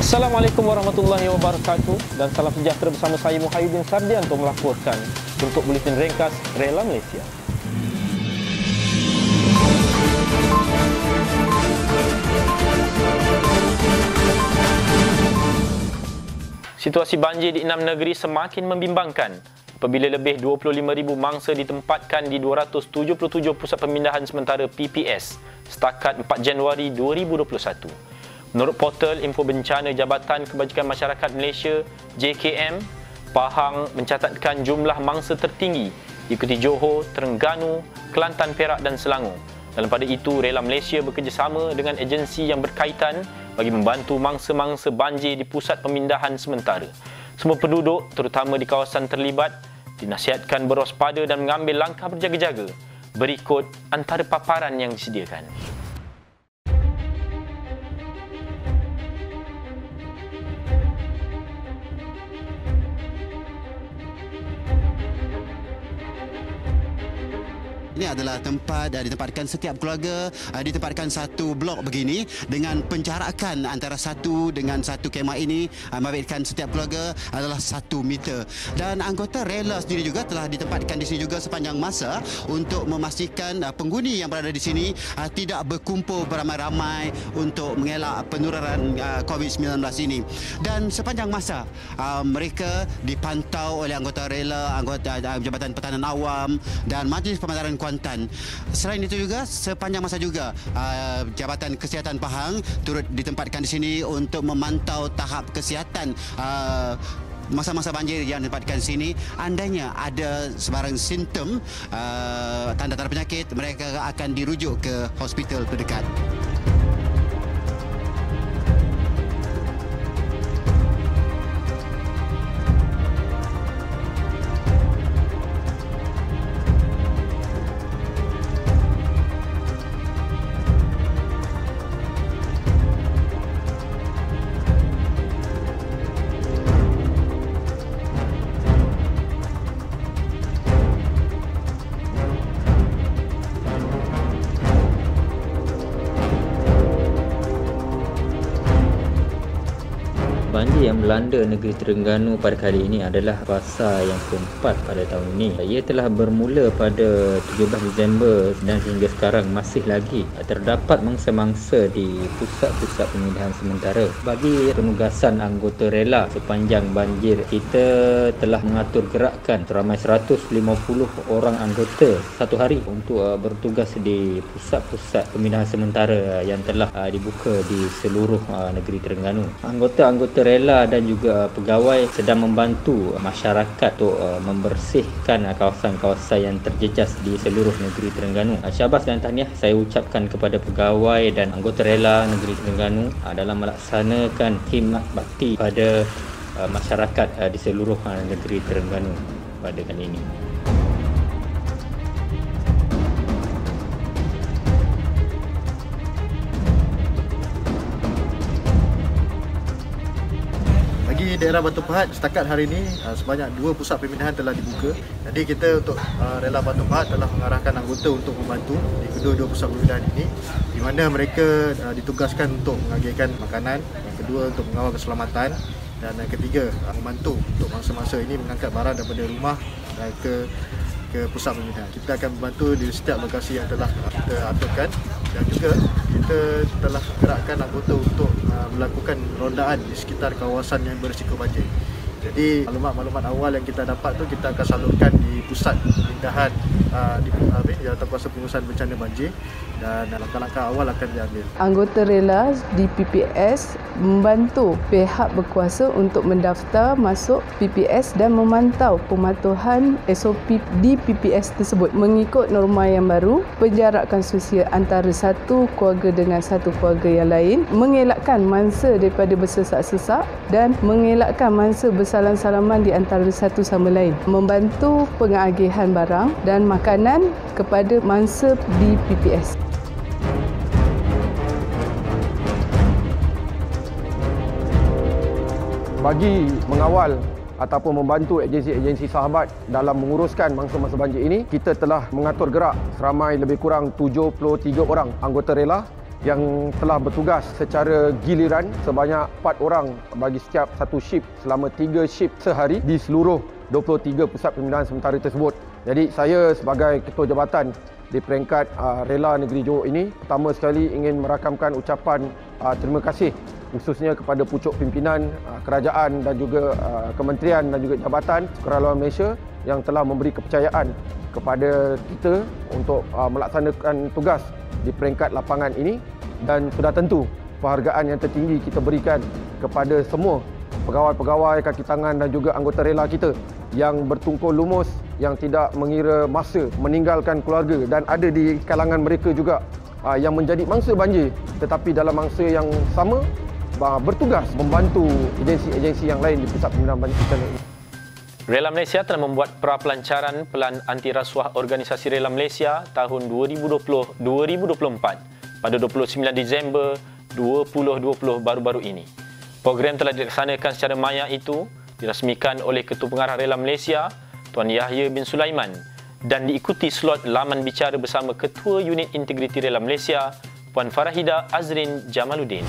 Assalamualaikum warahmatullahi wabarakatuh dan salam sejahtera bersama saya Muhyiddin Sardianto melaporkan untuk Buletin Ringkas Rela Malaysia. Situasi banjir di 6 negeri semakin membimbangkan apabila lebih 25,000 mangsa ditempatkan di 277 pusat pemindahan sementara PPS setakat 4 Januari 2021. Menurut portal Info Bencana Jabatan Kebajikan Masyarakat Malaysia JKM, Pahang mencatatkan jumlah mangsa tertinggi diikuti Johor, Terengganu, Kelantan, Perak dan Selangor. Dalam pada itu, Rela Malaysia bekerjasama dengan agensi yang berkaitan bagi membantu mangsa-mangsa banjir di pusat pemindahan sementara. Semua penduduk, terutama di kawasan terlibat, dinasihatkan berwaspada dan mengambil langkah berjaga-jaga berikut antara paparan yang disediakan. Ini adalah tempat ditempatkan setiap keluarga, ditempatkan satu blok begini dengan penjarakan antara satu dengan satu kemah ini membabitkan setiap keluarga adalah 1 meter. Dan anggota rela sendiri juga telah ditempatkan di sini juga sepanjang masa untuk memastikan penghuni yang berada di sini tidak berkumpul beramai-ramai untuk mengelak penularan COVID-19 ini. Dan sepanjang masa mereka dipantau oleh anggota rela, anggota Jabatan Pertahanan Awam dan Majlis Pemantaran Kuantan. Selain itu juga sepanjang masa juga Jabatan Kesihatan Pahang turut ditempatkan di sini untuk memantau tahap kesihatan masa-masa banjir yang ditempatkan di sini. Andainya ada sebarang simptom tanda-tanda penyakit, mereka akan dirujuk ke hospital terdekat. Banjir yang melanda negeri Terengganu pada kali ini adalah fasa yang keempat pada tahun ini. Ia telah bermula pada 17 Disember dan hingga sekarang masih lagi terdapat mangsa-mangsa di pusat-pusat pemindahan sementara. Bagi penugasan anggota rela sepanjang banjir, kita telah mengatur gerakan teramai 150 orang anggota satu hari untuk bertugas di pusat-pusat pemindahan sementara yang telah dibuka di seluruh negeri Terengganu. Anggota-anggota rela dan juga pegawai sedang membantu masyarakat untuk membersihkan kawasan-kawasan yang terjejas di seluruh negeri Terengganu. Syabas dan tahniah saya ucapkan kepada pegawai dan anggota rela negeri Terengganu dalam melaksanakan khidmat bakti pada masyarakat di seluruh negeri Terengganu pada kali ini. Di daerah Batu Pahat setakat hari ini sebanyak 2 pusat pemindahan telah dibuka. Jadi kita untuk rela Batu Pahat telah mengarahkan anggota untuk membantu di kedua-dua pusat pemindahan ini, di mana mereka ditugaskan untuk mengagikan makanan, yang kedua untuk mengawal keselamatan dan yang ketiga membantu untuk mangsa-mangsa ini mengangkat barang daripada rumah ke pusat pemindahan. Kita akan membantu di setiap lokasi yang telah kita aturkan dan juga kita telah gerakkan anggota untuk melakukan rondaan di sekitar kawasan yang berisiko banjir. Jadi maklumat-maklumat awal yang kita dapat tu kita akan salurkan di pusat pemindahan di Jawatan Pengurusan Bencana Banjir dan langkah-langkah awal akan diambil. Anggota rela di PPS membantu pihak berkuasa untuk mendaftar masuk PPS dan memantau pematuhan SOP di PPS tersebut. Mengikut norma yang baru, penjarakan sosial antara satu keluarga dengan satu keluarga yang lain, mengelakkan mangsa daripada bersesak-sesak dan mengelakkan mangsa bersalam-salaman di antara satu sama lain. Membantu pengagihan barang dan makanan kepada mangsa di PPS. Bagi mengawal ataupun membantu agensi-agensi sahabat dalam menguruskan mangsa-mangsa banjir ini, kita telah mengatur gerak seramai lebih kurang 73 orang anggota rela yang telah bertugas secara giliran sebanyak 4 orang bagi setiap satu shift selama 3 shift sehari di seluruh 23 pusat pembinaan sementara tersebut. Jadi saya sebagai Ketua Jabatan di peringkat Rela Negeri Johor ini, pertama sekali ingin merakamkan ucapan terima kasih khususnya kepada pucuk pimpinan kerajaan dan juga kementerian dan juga jabatan Sukarelawan Malaysia yang telah memberi kepercayaan kepada kita untuk melaksanakan tugas di peringkat lapangan ini, dan sudah tentu penghargaan yang tertinggi kita berikan kepada semua pegawai-pegawai kaki tangan dan juga anggota rela kita yang bertungkul lumus, yang tidak mengira masa meninggalkan keluarga, dan ada di kalangan mereka juga yang menjadi mangsa banjir tetapi dalam mangsa yang sama bertugas membantu agensi-agensi yang lain di pusat pembinaan banjir bencana ini. Rela Malaysia telah membuat pra-pelancaran Pelan Anti Rasuah Organisasi Rela Malaysia tahun 2020-2024 pada 29 Disember 2020 baru-baru ini. Program telah dilaksanakan secara maya itu dirasmikan oleh Ketua Pengarah Rela Malaysia, Tuan Yahya bin Sulaiman, dan diikuti slot laman bicara bersama Ketua Unit Integriti Rela Malaysia, Puan Farahida Azrin Jamaluddin.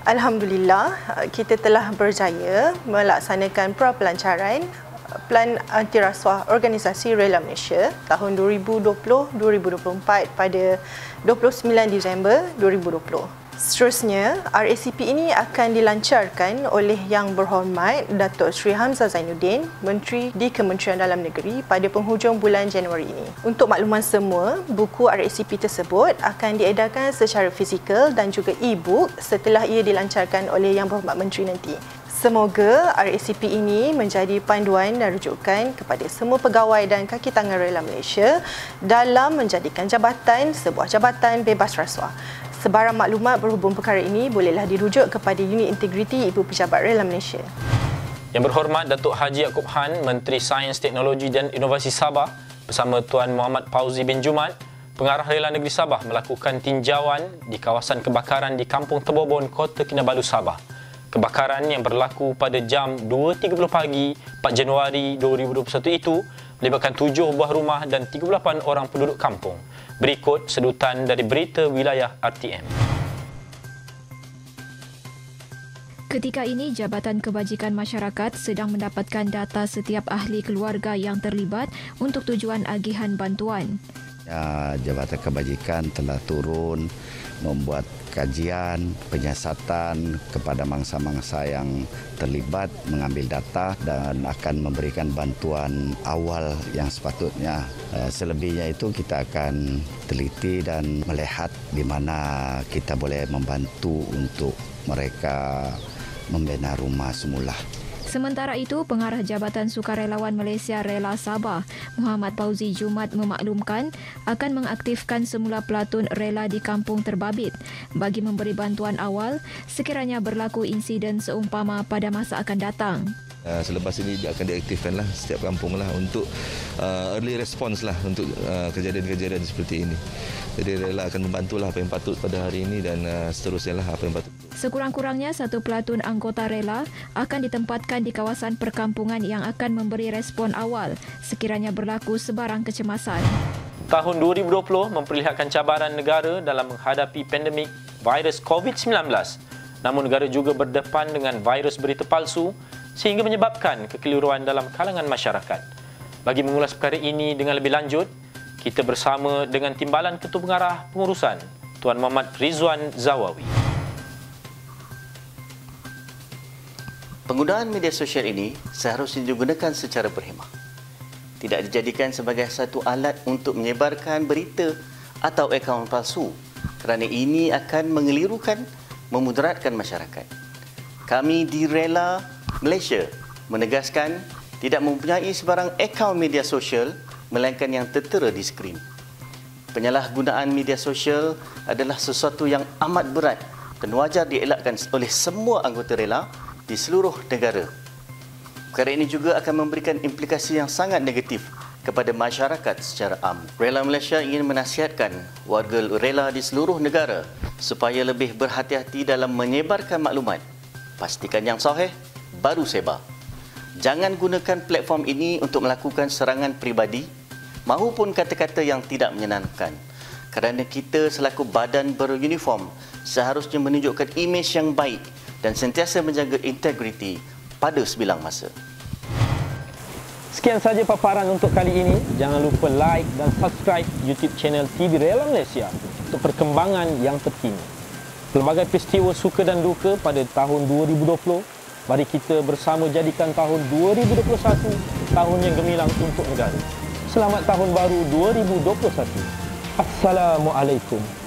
Alhamdulillah, kita telah berjaya melaksanakan pra-pelancaran Pelan Anti Rasuah Organisasi Rela Malaysia tahun 2020-2024 pada 29 Disember 2020. Seterusnya, RACP ini akan dilancarkan oleh Yang Berhormat Datuk Seri Hamzah Zainuddin, Menteri di Kementerian Dalam Negeri pada penghujung bulan Januari ini. Untuk makluman semua, buku RACP tersebut akan diedarkan secara fizikal dan juga e-book setelah ia dilancarkan oleh Yang Berhormat Menteri nanti. Semoga RACP ini menjadi panduan dan rujukan kepada semua pegawai dan kaki tangan Rela Malaysia dalam menjadikan jabatan sebuah jabatan bebas rasuah. Sebarang maklumat berhubung perkara ini bolehlah dirujuk kepada Unit Integriti Ibu Pejabat Rela Malaysia. Yang Berhormat Datuk Haji Yaakob Han, Menteri Sains, Teknologi dan Inovasi Sabah bersama Tuan Muhammad Fauzi bin Jumat, Pengarah Rela Negeri Sabah melakukan tinjauan di kawasan kebakaran di Kampung Tebobon, Kota Kinabalu, Sabah. Kebakaran yang berlaku pada jam 2.30 pagi 4 Januari 2021 itu melibatkan 7 buah rumah dan 38 orang penduduk kampung. Berikut sedutan dari berita wilayah RTM. Ketika ini, Jabatan Kebajikan Masyarakat sedang mendapatkan data setiap ahli keluarga yang terlibat untuk tujuan agihan bantuan. Jabatan Kebajikan telah turun membuat kajian, penyiasatan kepada mangsa-mangsa yang terlibat, mengambil data dan akan memberikan bantuan awal yang sepatutnya. Selebihnya itu kita akan teliti dan melihat di mana kita boleh membantu untuk mereka membina rumah semula. Sementara itu, Pengarah Jabatan Sukarelawan Malaysia Rela Sabah, Muhammad Fauzi Jumat memaklumkan akan mengaktifkan semula pelatun rela di kampung terbabit bagi memberi bantuan awal sekiranya berlaku insiden seumpama pada masa akan datang. Selepas ini akan diaktifkan lah setiap kampung lah untuk early response lah untuk kejadian-kejadian seperti ini. Jadi rela akan membantulah apa yang patut pada hari ini dan seterusnya lah apa yang patut. Sekurang-kurangnya satu pelatun anggota rela akan ditempatkan di kawasan perkampungan yang akan memberi respon awal sekiranya berlaku sebarang kecemasan. Tahun 2020 memperlihatkan cabaran negara dalam menghadapi pandemik virus COVID-19. Namun negara juga berdepan dengan virus berita palsu sehingga menyebabkan kekeliruan dalam kalangan masyarakat. Bagi mengulas perkara ini dengan lebih lanjut, kita bersama dengan Timbalan Ketua Pengarah Pengurusan, Tuan Muhammad Rizwan Zawawi. Penggunaan media sosial ini seharusnya digunakan secara berhemah. Tidak dijadikan sebagai satu alat untuk menyebarkan berita atau akaun palsu kerana ini akan mengelirukan, memudaratkan masyarakat. Kami di Rela Malaysia menegaskan tidak mempunyai sebarang akaun media sosial melainkan yang tertera di skrin. Penyalahgunaan media sosial adalah sesuatu yang amat berat dan wajar dielakkan oleh semua anggota rela di seluruh negara. Perkara ini juga akan memberikan implikasi yang sangat negatif kepada masyarakat secara am. Rela Malaysia ingin menasihatkan warga rela di seluruh negara supaya lebih berhati-hati dalam menyebarkan maklumat. Pastikan yang sahih, baru sebar. Jangan gunakan platform ini untuk melakukan serangan peribadi maupun kata-kata yang tidak menyenangkan. kerana kita selaku badan beruniform seharusnya menunjukkan imej yang baik dan sentiasa menjaga integriti pada sebilang masa. Sekian saja paparan untuk kali ini. Jangan lupa like dan subscribe YouTube channel TV Rela Malaysia untuk perkembangan yang terkini. Pelbagai peristiwa suka dan duka pada tahun 2020, mari kita bersama jadikan tahun 2021 tahun yang gemilang untuk negara. Selamat Tahun Baru 2021. Assalamualaikum.